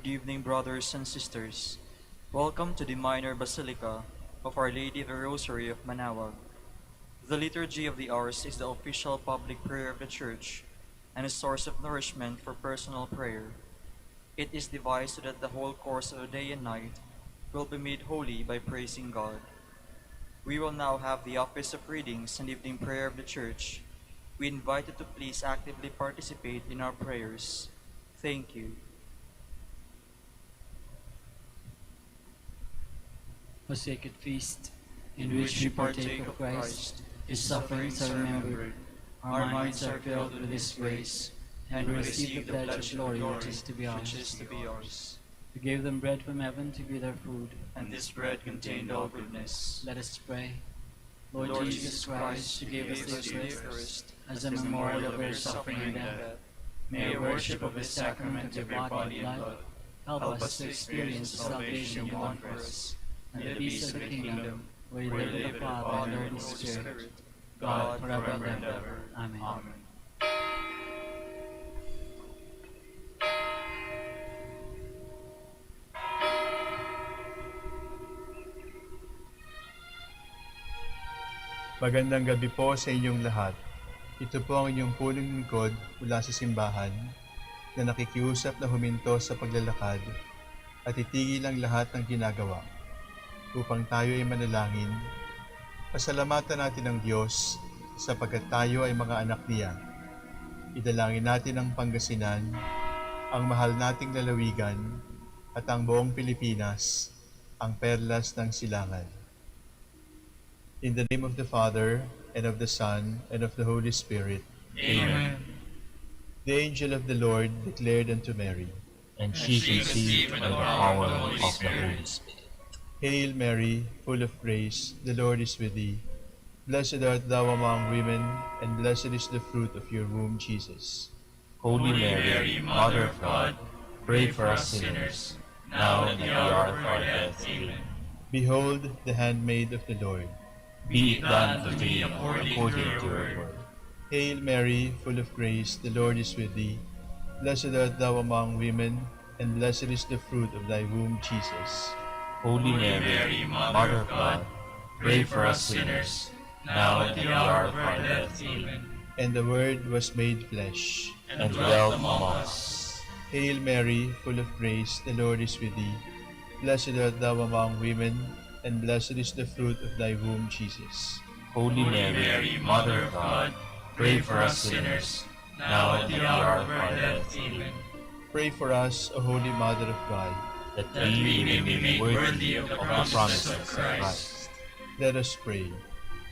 Good evening, brothers and sisters. Welcome to the Minor Basilica of Our Lady of the Rosary of Manaoag. The Liturgy of the Hours is the official public prayer of the Church and a source of nourishment for personal prayer. It is devised so that the whole course of the day and night will be made holy by praising God. We will now have the Office of Readings and Evening Prayer of the Church. We invite you to please actively participate in our prayers. Thank you. O sacred feast, in which we partake of Christ, His sufferings are remembered, our minds are filled with His grace, and we receive the pledge of glory which is to be ours. You gave them bread from heaven to be their food, And this bread contained all goodness. Let us pray. Lord Jesus Christ, you gave us the Eucharist as a memorial of your suffering and death. May our worship of this sacrament of your body and blood help us to experience the salvation you want for us, and the peace of the kingdom, where you live with the Father and the Holy Spirit, God forever and ever. Amen. Magandang gabi po sa inyong lahat. Ito po ang inyong punong lingkod mula sa simbahan na nakikiusap na huminto sa paglalakad at itigil ang lahat ng ginagawa upang tayo ay manalangin. Pasalamatan natin ang Diyos sapagkat tayo ay mga anak niya. Idalangin natin ang Pangasinan, ang mahal nating lalawigan at ang buong Pilipinas, ang perlas ng silangan. In the name of the Father, and of the Son, and of the Holy Spirit. Amen. The angel of the Lord declared unto Mary, And she conceived by the power of the Holy Spirit. Hail Mary, full of grace, the Lord is with thee. Blessed art thou among women, and blessed is the fruit of your womb, Jesus. Holy Mary, Mother of God, pray for us sinners, now and at the hour of our death. Amen. Behold the handmaid of the Lord. Be it done to me according to your word. Hail Mary, full of grace, the Lord is with thee. Blessed art thou among women, and blessed is the fruit of thy womb, Jesus. Holy Mary, Mother of God, pray for us sinners, now and at the hour of our death. Amen. And the Word was made flesh, And dwelt among us. Hail Mary, full of grace, the Lord is with thee. Blessed art thou among women, and blessed is the fruit of thy womb, Jesus. Holy Mary, Mother of God, pray for us sinners, now and at the hour of our death. Amen. Pray for us, O Holy Mother of God. That we may be made worthy of the promises of Christ. Let us pray.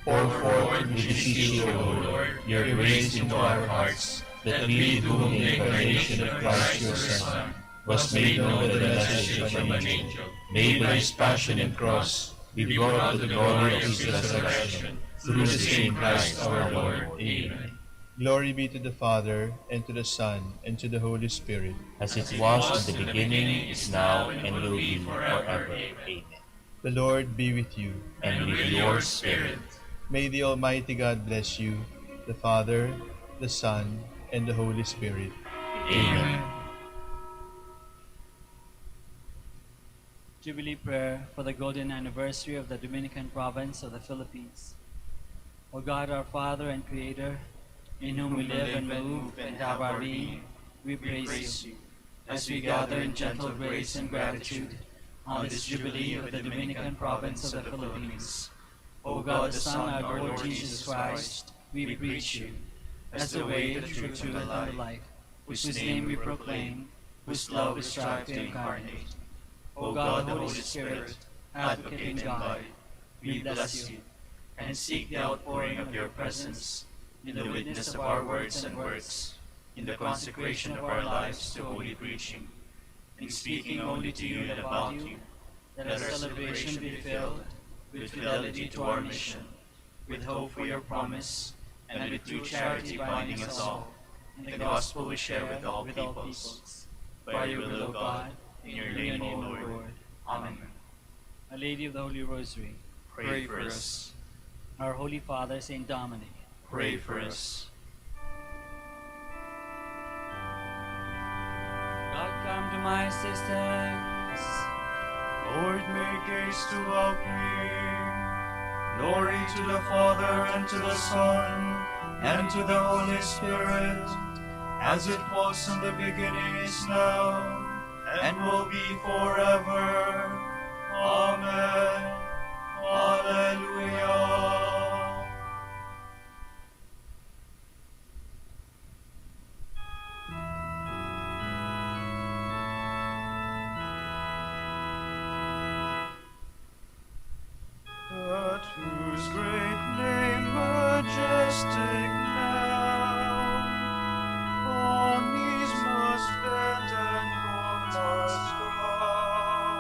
Pour forth, we beseech you, O Lord, your grace into our hearts, that we, to whom the incarnation of Christ your Son was made known by the message of an angel, may by his passion and cross be brought to the glory of his resurrection, through the same Christ our Lord. Amen. Glory be to the Father, and to the Son, and to the Holy Spirit. As it was in the beginning, is now, and will be forever. Amen. The Lord be with you. And with your spirit. May the Almighty God bless you, the Father, the Son, and the Holy Spirit. Amen. Jubilee Prayer for the Golden Anniversary of the Dominican Province of the Philippines. O God, our Father and Creator, in whom we live and move and have our being, we praise you. As we gather in gentle grace and gratitude on this Jubilee of the Dominican Province of the Philippines, O God, the Son of our Lord Jesus Christ, we preach you as the way, the truth, and the life, whose name we proclaim, whose love we strive to incarnate. O God, the Holy Spirit, Advocate and Guide, we bless you and seek the outpouring of your presence in the witness of our words and works, in the consecration of our lives to holy preaching, in speaking only to you and about you, that our celebration be filled with fidelity to our mission, with hope for your promise, and with true charity binding us all, in the gospel we share with all peoples. By your will, O God, in your name, O Lord. Amen. Our Lady of the Holy Rosary, Pray for us. our Holy Father, Saint Dominic, Pray for us. God Come to my assistance. Lord, make haste to help me. Glory to the Father, and to the Son, and to the Holy Spirit, as it was in the beginning, is now, and will be forever. Amen. Alleluia. At whose great name majestic now, on knees must bend and must bow.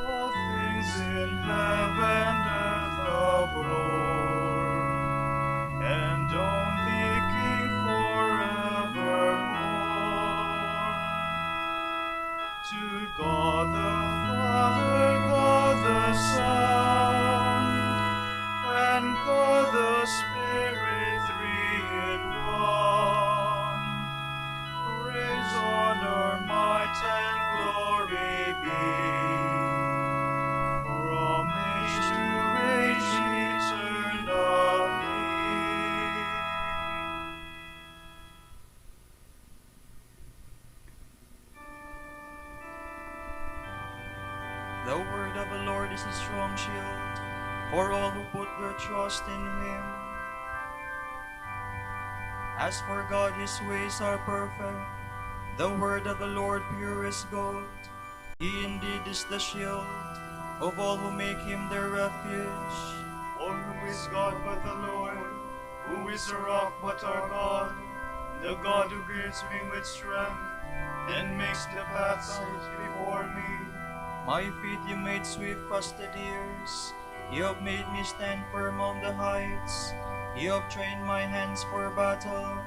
All things in heaven and abroad, and on the King forevermore. To God the Father, God the Son, and God the Spirit, three in one. Praise, honor, might, and glory be, from age to age eternally. The word of the Lord is a strong shield for all who put their trust in him. As for God, his ways are perfect. The word of the Lord pure as gold. He indeed is the shield of all who make him their refuge. For who is God but the Lord? Who is a rock but our God? The God who gives me with strength, and makes the path straight before me. My feet you made swift as the deer's. You have made me stand firm on the heights. You have trained my hands for battle,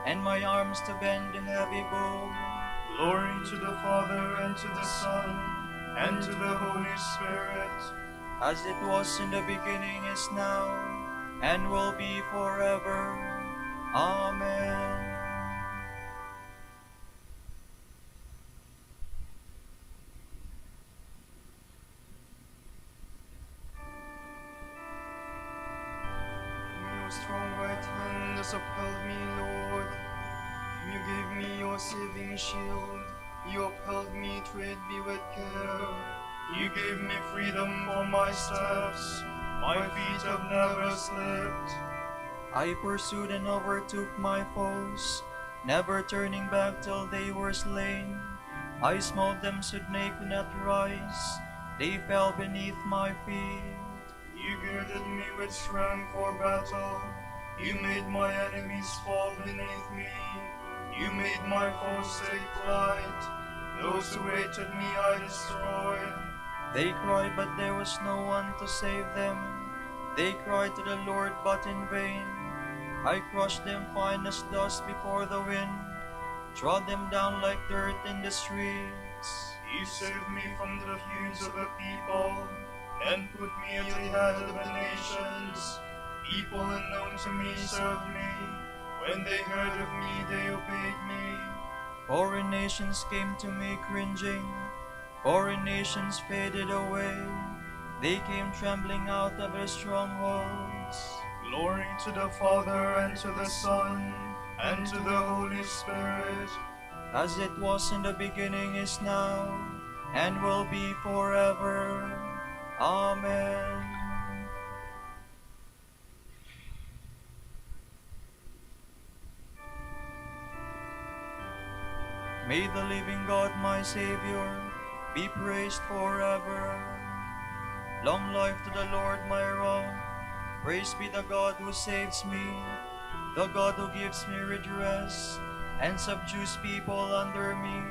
and my arms to bend the heavy bow. Glory to the Father, and to the Son, and to the Holy Spirit, As it was in the beginning, is now, and will be forever. Amen. Your strong right hand has upheld me, Lord. You gave me your saving shield. You upheld me, tread me with care. You gave me freedom for my steps. My feet have never slipped. I pursued and overtook my foes, never turning back till they were slain. I smote them so they could not rise. They fell beneath my feet. You girded me with strength for battle. You made my enemies fall beneath me. You made my foes take flight. Those who hated me I destroyed. They cried, but there was no one to save them. They cried to the Lord, but in vain. I crushed them fine as dust before the wind, trod them down like dirt in the streets. You saved me from the feuds of the people, and put me at the head of the nations. People unknown to me served me. When they heard of me, they obeyed me. Foreign nations came to me cringing. Foreign nations faded away. They came trembling out of their strongholds. Glory to the Father, and to the Son, and to the Holy Spirit, As it was in the beginning, is now, and will be forever. Amen. May the living God, my Savior, be praised forever. Long life to the Lord, my rock. Praise be the God who saves me, the God who gives me redress, and subdues people under me.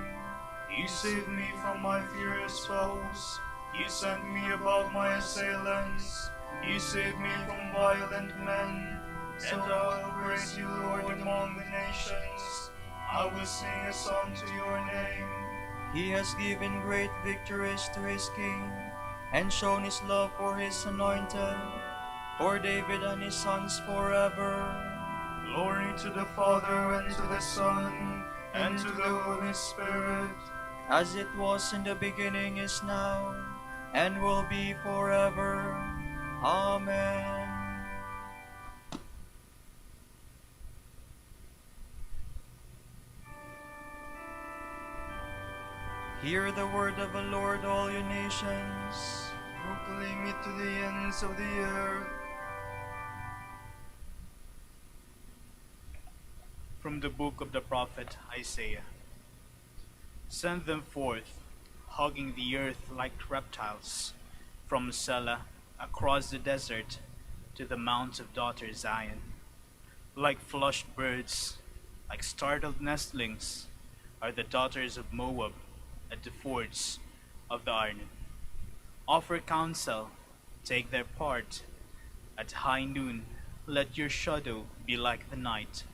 you saved me from my furious foes. You sent me above my assailants. You saved me from violent men. And I will praise you, Lord, among the nations. I will sing a song to your name. He has given great victories to his king, and shown his love for his anointed, for David and his sons forever. Glory to the Father, and to the Son, and to the Holy Spirit, as it was in the beginning, is now, and will be forever. Amen. Hear the word of the Lord, all you nations. proclaim it to the ends of the earth. From the book of the prophet Isaiah. Send them forth, hogging the earth like reptiles, from Selah across the desert to the mount of daughter Zion. Like flushed birds, like startled nestlings, are the daughters of Moab at the fords of the Arnon. Offer counsel, take their part. At high noon, let your shadow be like the night,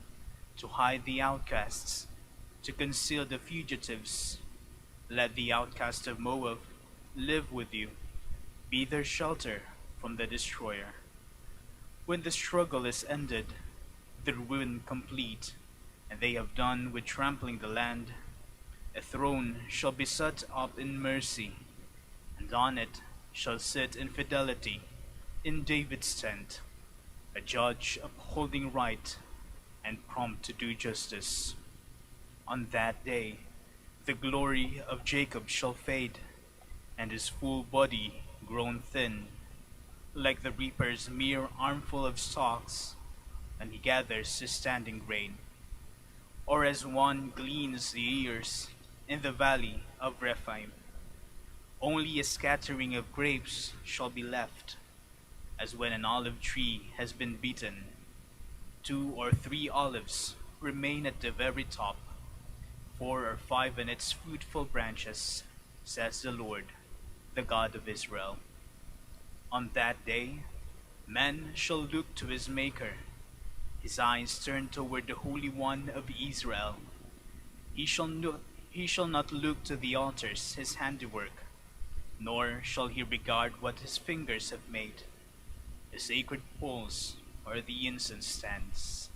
to hide the outcasts, to conceal the fugitives. Let the outcast of Moab live with you, be their shelter from the destroyer. When the struggle is ended, the ruin complete, and they have done with trampling the land, a throne shall be set up in mercy, and on it shall sit in fidelity, in David's tent, a judge upholding right and prompt to do justice. On that day, the glory of Jacob shall fade, and his full body grown thin, like the reaper's mere armful of stalks, and he gathers his standing grain. Or as one gleans the ears in the valley of Rephaim, only a scattering of grapes shall be left, as when an olive tree has been beaten. 2 or 3 olives remain at the very top, 4 or 5 in its fruitful branches, says the Lord, the God of Israel. On that day, man shall look to his Maker, his eyes turned toward the Holy One of Israel. He shall not look to the altars, his handiwork, nor shall he regard what his fingers have made, the sacred poles or the incense stands.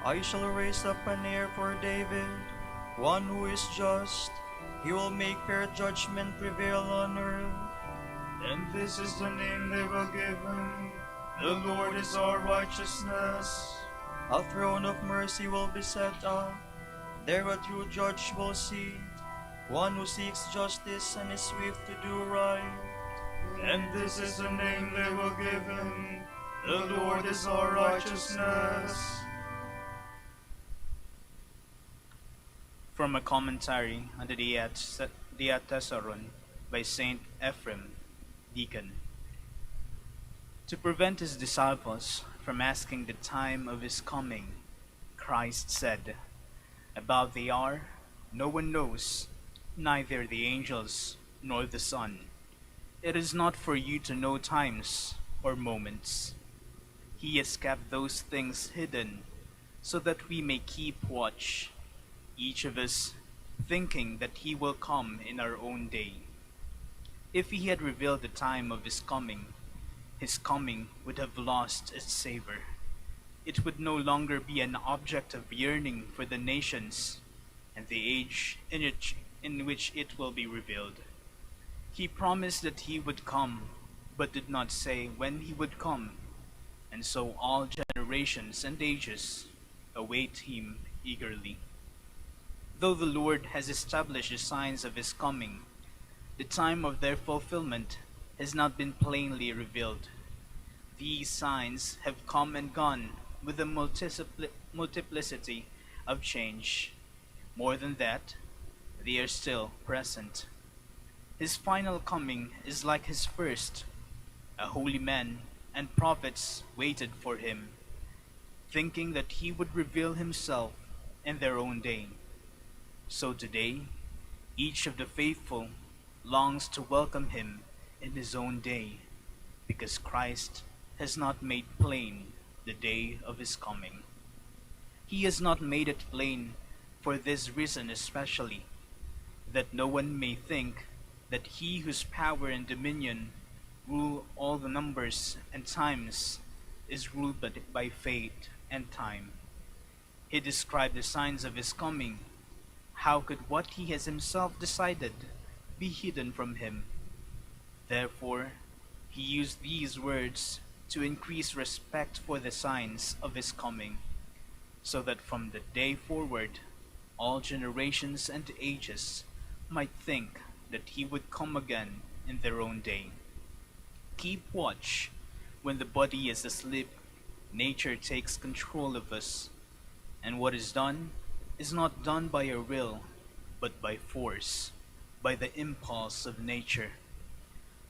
I shall raise up an heir for David, one who is just. He will make fair judgment prevail on earth. And this is the name they will give him: the Lord is our righteousness. A throne of mercy will be set up. There a true judge will sit, one who seeks justice and is swift to do right. And this is the name they will give him: the Lord is our righteousness. From a commentary on the Diatessaron by Saint Ephrem, Deacon. To prevent his disciples from asking the time of his coming, Christ said, "About the hour no one knows, neither the angels nor the Son. It is not for you to know times or moments. He has kept those things hidden, so that we may keep watch, each of us thinking that he will come in our own day. If he had revealed the time of his coming would have lost its savor. It would no longer be an object of yearning for the nations and the age in which it will be revealed. He promised that he would come, but did not say when he would come, and so all generations and ages await him eagerly. Though the Lord has established the signs of his coming, the time of their fulfillment has not been plainly revealed. These signs have come and gone with a multiplicity of change. More than that, they are still present. His final coming is like his first. A holy man and prophets waited for him, thinking that he would reveal himself in their own day. So today, each of the faithful longs to welcome him in his own day, because Christ has not made plain the day of his coming. He has not made it plain for this reason especially, that no one may think that he whose power and dominion rule all the numbers and times, is ruled by fate and time. He described the signs of his coming. How could what he has himself decided be hidden from him? Therefore, he used these words to increase respect for the signs of his coming, so that from that day forward all generations and ages might think that he would come again in their own day. Keep watch. When the body is asleep, nature takes control of us, and what is done is not done by our will, but by force, by the impulse of nature.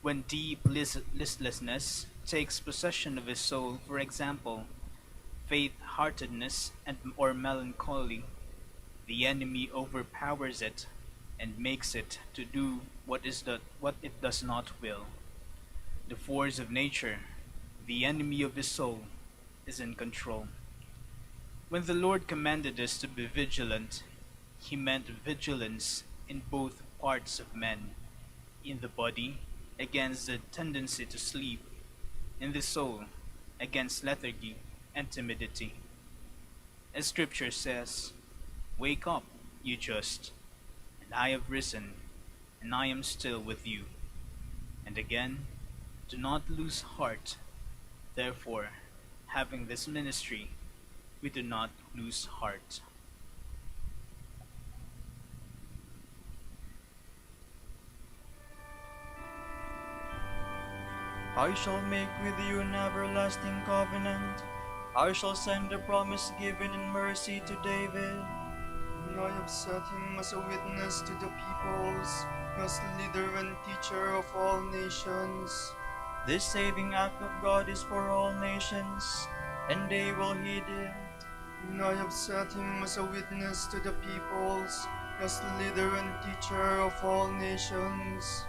When deep listlessness takes possession of his soul, for example, faint-heartedness or melancholy, the enemy overpowers it and makes it to do what it does not will. The force of nature, the enemy of the soul, is in control. When the Lord commanded us to be vigilant, he meant vigilance in both parts of men, in the body against the tendency to sleep, in the soul against lethargy and timidity. As Scripture says, "Wake up, you just, and I have risen, and I am still with you." And again, "Do not lose heart." Therefore, having this ministry, we do not lose heart. I shall make with you an everlasting covenant. I shall send the promise given in mercy to David. And I have set him as a witness to the peoples, as leader and teacher of all nations. This saving act of God is for all nations, and they will heed it. And I have set him as a witness to the peoples, as leader and teacher of all nations.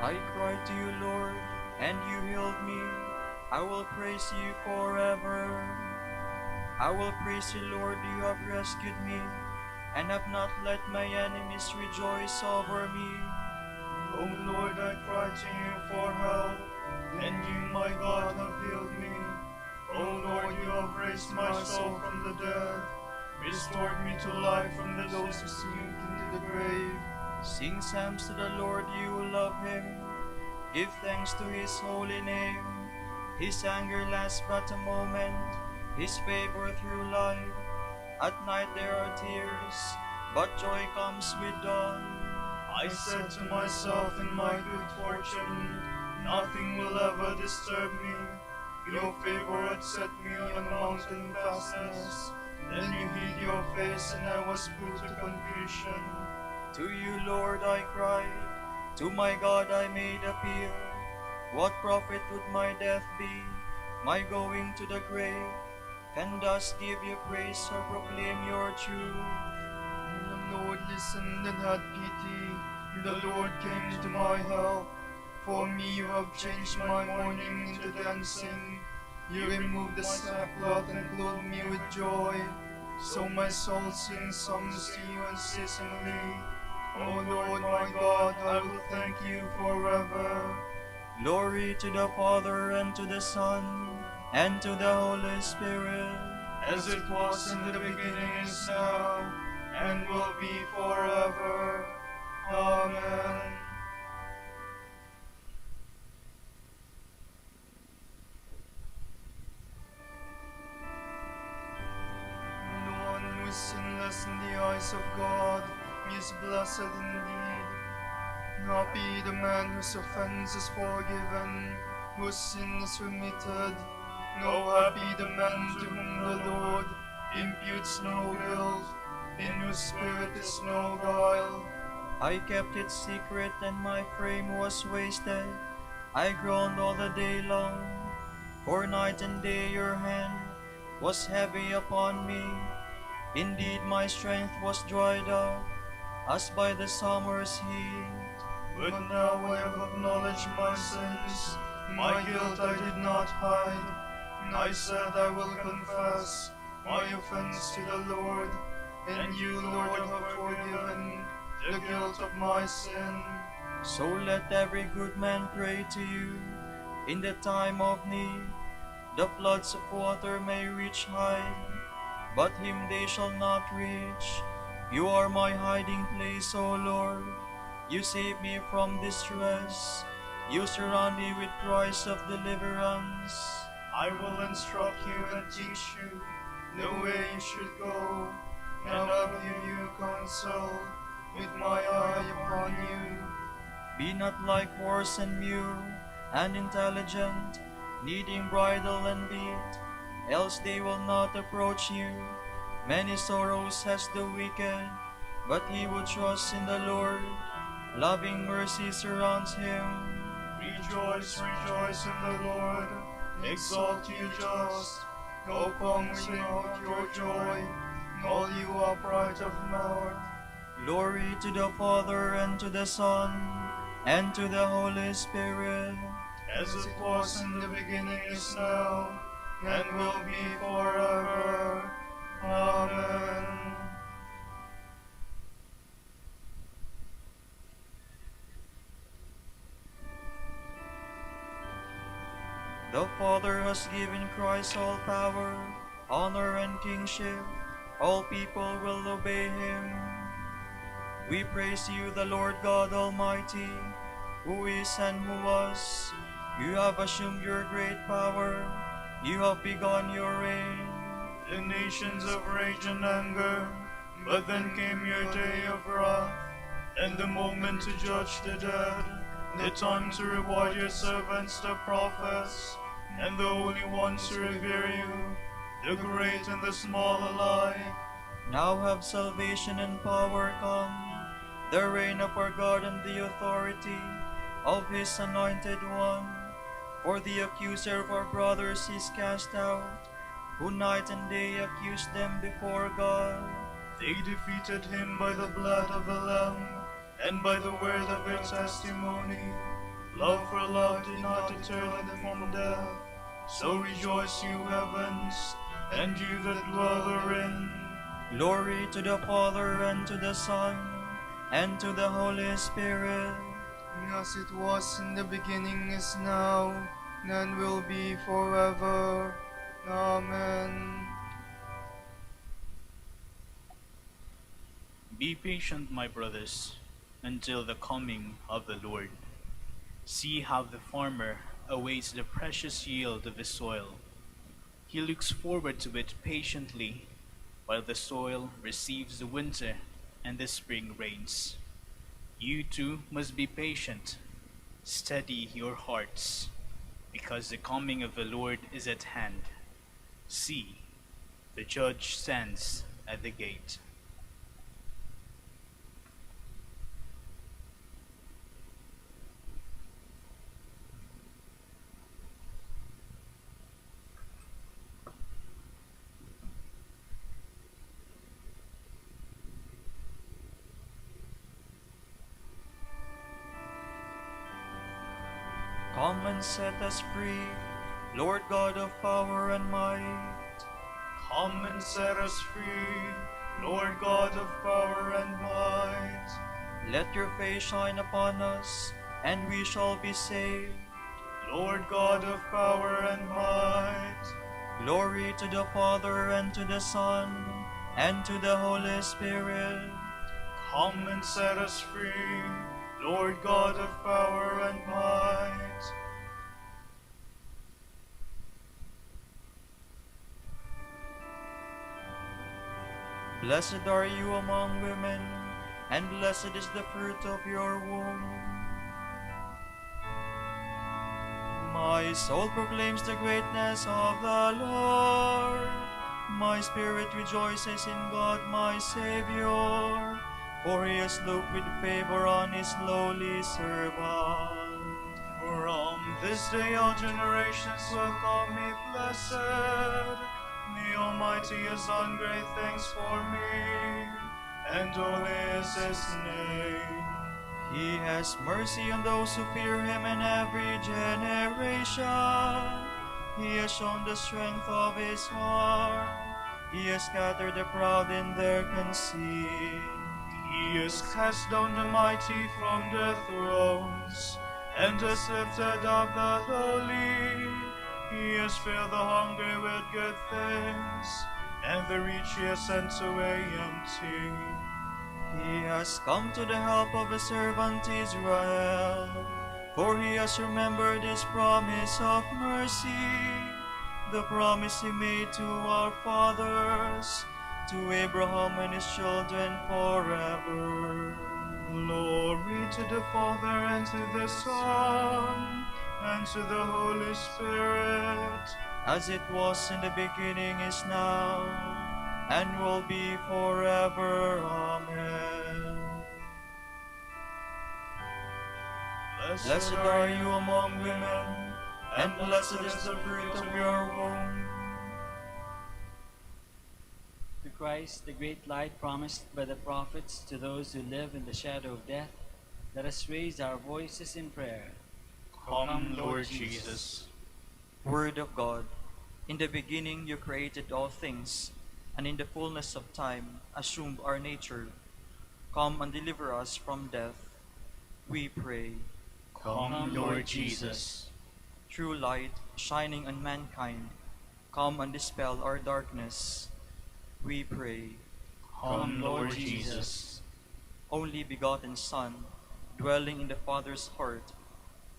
I cried to you, Lord, and you healed me. I will praise you forever. I will praise you, Lord, you have rescued me, and have not let my enemies rejoice over me. O Lord, I cried to you for help, and you, my God, have healed me. O Lord, you have raised my soul from the dead, restored me to life from those who sink into the grave. Sing psalms to the Lord, you who love him. Give thanks to his holy name. His anger lasts but a moment, his favor through life. At night there are tears, but joy comes with dawn. I said to myself in my good fortune, nothing will ever disturb me. Your favor had set me on a mountain fastness. Then you hid your face, and I was put to confusion. To you, Lord, I cried. To my God I made appeal. What profit would my death be, my going to the grave? Can thus give you praise or proclaim your truth? And the Lord listened and had pity. The Lord came to my help. For me you have changed my mourning into dancing. You removed the sackcloth and clothed me with joy. So my soul sings songs to you unceasingly. O Lord my God, I will thank you forever. Glory to the Father, and to the Son, and to the Holy Spirit. As it was in the beginning, is now, and will be forever. Amen. The one who is sinless in the eyes of God is blessed indeed. Happy the man whose offense is forgiven, whose sin is remitted. No, happy the man to whom the Lord imputes no guilt, in whose spirit is no guile. I kept it secret, and my frame was wasted. I groaned all the day long, for night and day your hand was heavy upon me. Indeed, my strength was dried up, as by the summer's heat. But now I have acknowledged my sins, my guilt I did not hide. And I said I will confess my offense to the Lord, and you, Lord, have forgiven the guilt of my sin. So let every good man pray to you in the time of need. The floods of water may reach high, but him they shall not reach. You are my hiding place, O Lord. You save me from distress. You surround me with cries of deliverance. I will instruct you and teach you the way you should go, and I'll give you counsel with my eye upon you. Be not like horse and mule, unintelligent, needing bridle and bit, else they will not approach you. Many sorrows has the wicked, but he who trusts in the Lord, loving mercy surrounds him. Rejoice, rejoice in the Lord. Exalt you just. Go come, sing out your joy, all you upright of heart. Glory to the Father, and to the Son, and to the Holy Spirit. As it was in the beginning, is now, and will be forever. Amen. The Father has given Christ all power, honor, and kingship. All people will obey him. We praise you, the Lord God Almighty, who is and who was. You have assumed your great power. You have begun your reign. The nations have rage and anger, but then came your day of wrath, and the moment to judge the dead, the time to reward your servants the prophets, and the holy ones who revere you, the great and the small alike. Now have salvation and power come, the reign of our God and the authority of his anointed one. For the accuser of our brothers is cast out, who night and day accused them before God. They defeated him by the blood of the Lamb, and by the word of their testimony. Love for love did not deter them from death. So rejoice, you heavens, and you that dwell therein. Glory to the Father, and to the Son, and to the Holy Spirit. As it was in the beginning, is now, and will be forever. Amen. Be patient, my brothers, until the coming of the Lord. See how the farmer awaits the precious yield of his soil. He looks forward to it patiently, while the soil receives the winter and the spring rains. You too must be patient. Steady your hearts, because the coming of the Lord is at hand. See, the judge stands at the gate. Come and set us free, Lord God of power and might. Come and set us free, Lord God of power and might. Let your face shine upon us, and we shall be saved. Lord God of power and might. Glory to the Father, and to the Son, and to the Holy Spirit. Come and set us free, Lord God of power and might. Blessed are you among women, and blessed is the fruit of your womb. My soul proclaims the greatness of the Lord. My spirit rejoices in God my Savior, for he has looked with favor on his lowly servant. From this day all generations will call me blessed. The Almighty has done great things for me, and holy is his name. He has mercy on those who fear him in every generation. He has shown the strength of his arm. He has scattered the proud in their conceit. He has cast down the mighty from their thrones, and has lifted up the lowly. He has filled the hungry with good things, and the rich he has sent away empty. He has come to the help of his servant Israel, for he has remembered his promise of mercy, the promise he made to our fathers, to Abraham and his children forever. Glory to the Father, and to the Son, and to the Holy Spirit, as it was in the beginning, is now, and will be forever. Amen. Blessed are you among women, and blessed is the fruit of your womb. To Christ, the great light promised by the prophets to those who live in the shadow of death, let us raise our voices in prayer. Come, Lord Jesus. Word of God, in the beginning you created all things, and in the fullness of time assumed our nature. Come and deliver us from death, we pray. Come, Lord Jesus. True light, shining on mankind, come and dispel our darkness, we pray. Come, Lord Jesus. Only begotten Son, dwelling in the Father's heart,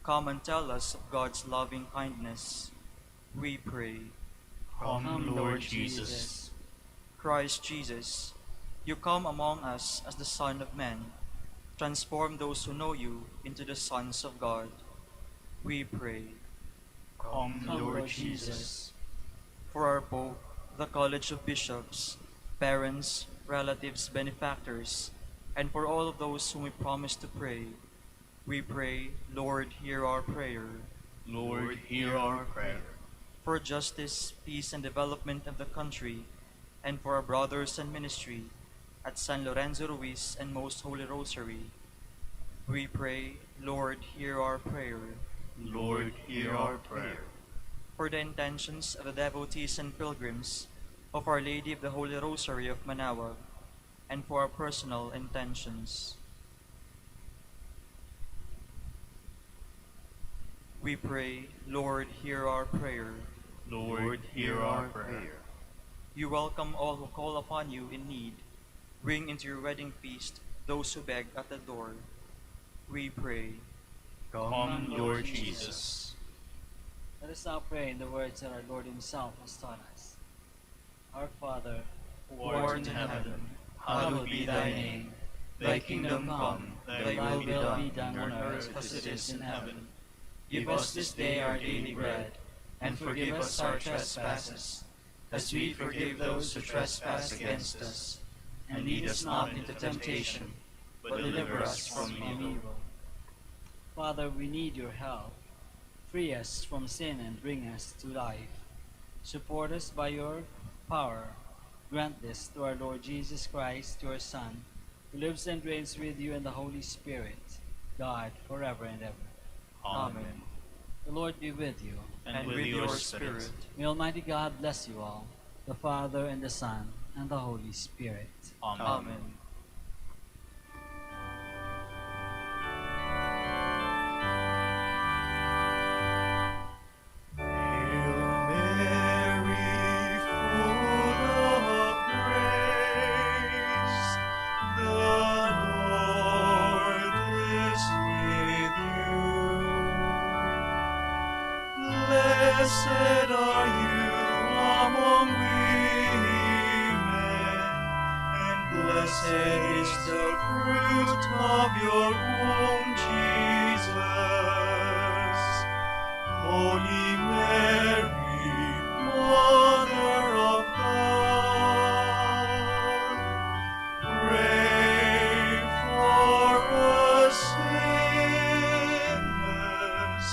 come and tell us of God's loving kindness, we pray. Come, Lord Jesus. Christ Jesus, you come among us as the Son of Man. Transform those who know you into the sons of God, we pray. Come, Lord Jesus. For our Pope, the College of Bishops, parents, relatives, benefactors, and for all of those whom we promise to pray, we pray, Lord, hear our prayer. Lord, hear our prayer. For justice, peace, and development of the country, and for our brothers in ministry at San Lorenzo Ruiz and Most Holy Rosary, We pray, Lord, hear our prayer. Lord, hear our prayer. For the intentions of the devotees and pilgrims of Our Lady of the Holy Rosary of Manaoag, and for our personal intentions. We pray, Lord, hear our prayer. Lord, hear our prayer. You welcome all who call upon you in need. Bring into your wedding feast those who beg at the door. We pray. Come, Lord Jesus. Let us now pray in the words that our Lord himself has taught us. Our Father, Who art in heaven, hallowed be thy name. Thy kingdom come, thy will be done on earth as it is in heaven. Give us this day our daily bread, and forgive us our trespasses, as we forgive those who trespass against us. And lead us not into temptation, but deliver us from evil. Father, we need your help. Free us from sin and bring us to life. Support us by your power. Grant this through our Lord Jesus Christ, your Son, who lives and reigns with you in the Holy Spirit, God, forever and ever. Amen. The Lord be with you. And with your spirit. May Almighty God bless you all, the Father and the Son and the Holy Spirit. Amen. Blessed are you among women, and blessed is the fruit of your womb, Jesus. Holy Mary, Mother of God, pray for us sinners,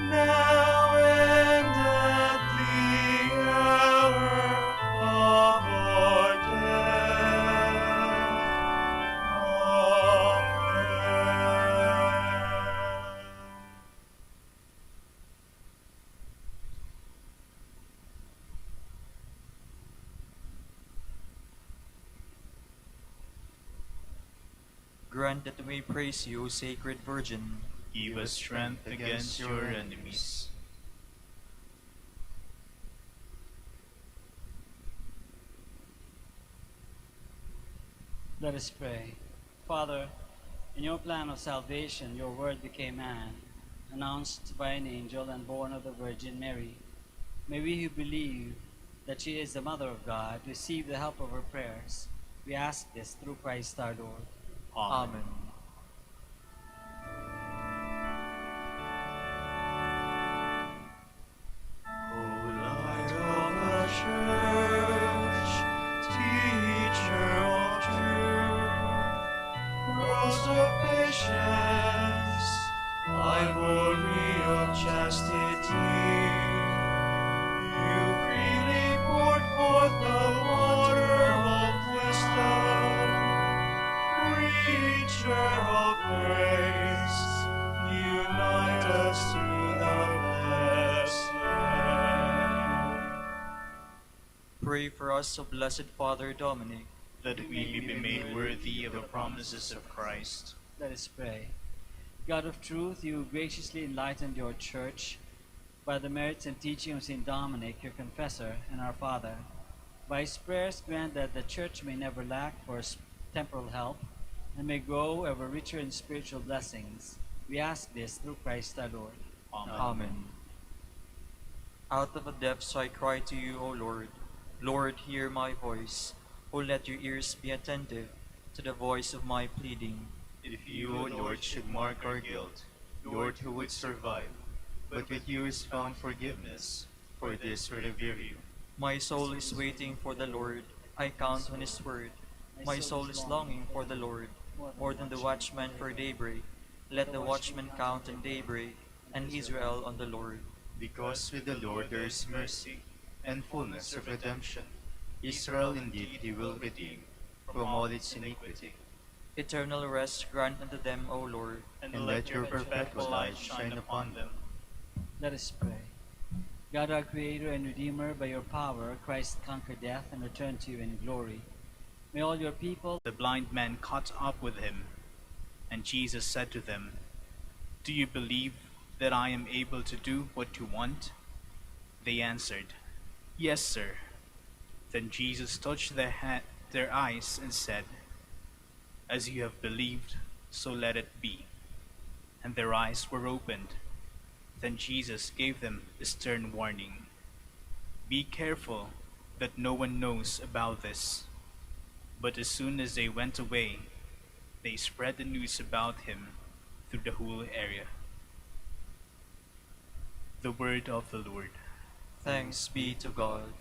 now and at the hour of our death. Amen. Grant that we may praise you, O Sacred Virgin. Give us strength against your enemies. Let us pray. Father, in your plan of salvation, your word became man, announced by an angel and born of the Virgin Mary. May we who believe that she is the Mother of God receive the help of her prayers. We ask this through Christ our Lord. Amen. O Light of the Church, Teacher of truth, Rose of patience, Ivory of chastity, you freely poured forth the water of wisdom. Preacher of grace, unite us to the blessed. Pray for us, O Blessed Father Dominic, That we be made worthy of the promises of Christ. Let us pray. God of truth, you graciously enlightened your church by the merits and teaching of St. Dominic, your confessor and our father. By his prayers, grant that the church may never lack for temporal help and may grow ever richer in spiritual blessings. We ask this through Christ our Lord. Amen. Out of the depths I cry to you, O Lord. Lord, hear my voice. O let your ears be attentive to the voice of my pleading. If you, O Lord, should mark our guilt, Lord, who would survive? But with you is found forgiveness. For this revere you. My soul is waiting for the Lord. I count on his word. My soul is longing for the Lord, more than the watchman for daybreak. Let the watchman count on daybreak, and Israel on the Lord. Because with the Lord there is mercy, and fullness of redemption. Israel indeed he will redeem from all its iniquity. Eternal rest grant unto them, O Lord. And let your perpetual light shine upon them. Let us pray. God, our Creator and Redeemer, by your power, Christ conquered death and returned to you in glory. May all your people... The blind men caught up with him, and Jesus said to them, "Do you believe that I am able to do what you want?" They answered, "Yes, sir." Then Jesus touched their eyes and said, "As you have believed, so let it be." And their eyes were opened. Then Jesus gave them a stern warning. "Be careful that no one knows about this." But as soon as they went away, they spread the news about him through the whole area. The word of the Lord. Thanks be to God.